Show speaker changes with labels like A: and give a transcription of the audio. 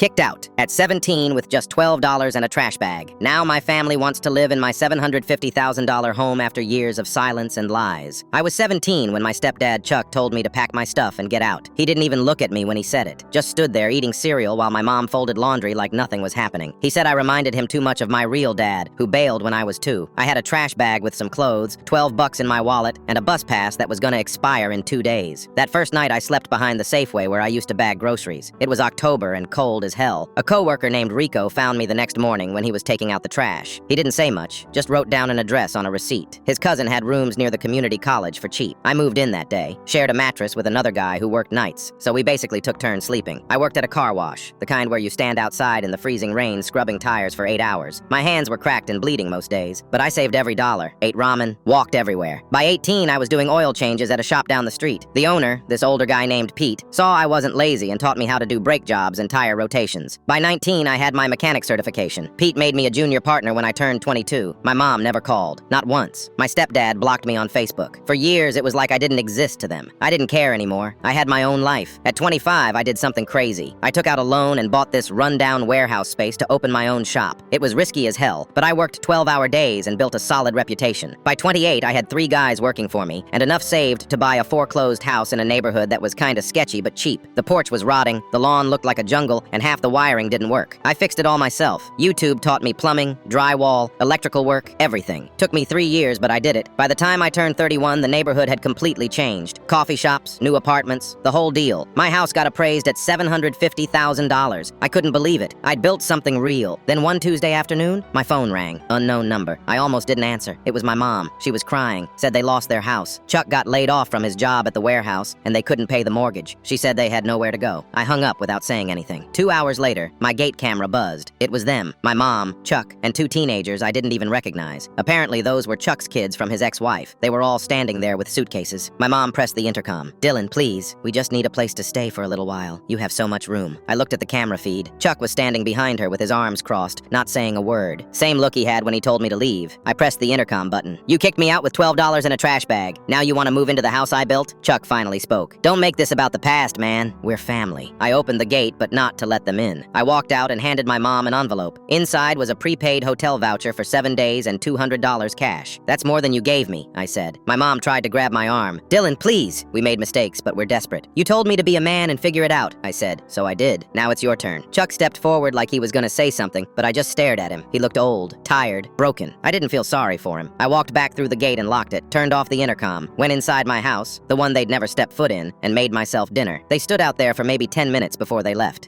A: Kicked out. At 17 with just $12 and a trash bag. Now my family wants to live in my $750,000 home after years of silence and lies. I was 17 when my stepdad Chuck told me to pack my stuff and get out. He didn't even look at me when he said it. Just stood there eating cereal while my mom folded laundry like nothing was happening. He said I reminded him too much of my real dad, who bailed when I was 2. I had a trash bag with some clothes, $12 in my wallet, and a bus pass that was gonna expire in 2 days. That first night I slept behind the Safeway where I used to bag groceries. It was October and cold as hell. A coworker named Rico found me the next morning when he was taking out the trash. He didn't say much, just wrote down an address on a receipt. His cousin had rooms near the community college for cheap. I moved in that day, shared a mattress with another guy who worked nights, so we basically took turns sleeping. I worked at a car wash, the kind where you stand outside in the freezing rain scrubbing tires for 8 hours. My hands were cracked and bleeding most days, but I saved every dollar, ate ramen, walked everywhere. By 18, I was doing oil changes at a shop down the street. The owner, this older guy named Pete, saw I wasn't lazy and taught me how to do brake jobs and tire rotations. By 19, I had my mechanic certification. Pete made me a junior partner when I turned 22. My mom never called, not once. My stepdad blocked me on Facebook. For years, it was like I didn't exist to them. I didn't care anymore. I had my own life. At 25, I did something crazy. I took out a loan and bought this rundown warehouse space to open my own shop. It was risky as hell, but I worked 12-hour days and built a solid reputation. By 28, I had 3 guys working for me, and enough saved to buy a foreclosed house in a neighborhood that was kinda sketchy but cheap. The porch was rotting, the lawn looked like a jungle, and half the wiring didn't work. I fixed it all myself. YouTube taught me plumbing, drywall, electrical work, everything. Took me 3 years, but I did it. By the time I turned 31, the neighborhood had completely changed. Coffee shops, new apartments, the whole deal. My house got appraised at $750,000. I couldn't believe it. I'd built something real. Then one Tuesday afternoon, my phone rang. Unknown number. I almost didn't answer. It was my mom. She was crying. Said they lost their house. Chuck got laid off from his job at the warehouse, and they couldn't pay the mortgage. She said they had nowhere to go. I hung up without saying anything. 2 hours later, my gate camera buzzed. It was them, my mom, Chuck, and 2 teenagers I didn't even recognize. Apparently, those were Chuck's kids from his ex-wife. They were all standing there with suitcases. My mom pressed the intercom. "Dylan, please, we just need a place to stay for a little while. You have so much room." I looked at the camera feed. Chuck was standing behind her with his arms crossed, not saying a word. Same look he had when he told me to leave. I pressed the intercom button. "You kicked me out with $12 and a trash bag. Now you want to move into the house I built?" Chuck finally spoke. "Don't make this about the past, man. We're family." I opened the gate, but not to let them in. I walked out and handed my mom an envelope. Inside was a prepaid hotel voucher for 7 days and $200 cash. "That's more than you gave me," I said. My mom tried to grab my arm. "Dylan, please. We made mistakes, but we're desperate." "You told me to be a man and figure it out," I said. "So I did. Now it's your turn." Chuck stepped forward like he was gonna say something, but I just stared at him. He looked old, tired, broken. I didn't feel sorry for him. I walked back through the gate and locked it, turned off the intercom, went inside my house, the one they'd never stepped foot in, and made myself dinner. They stood out there for maybe 10 minutes before they left.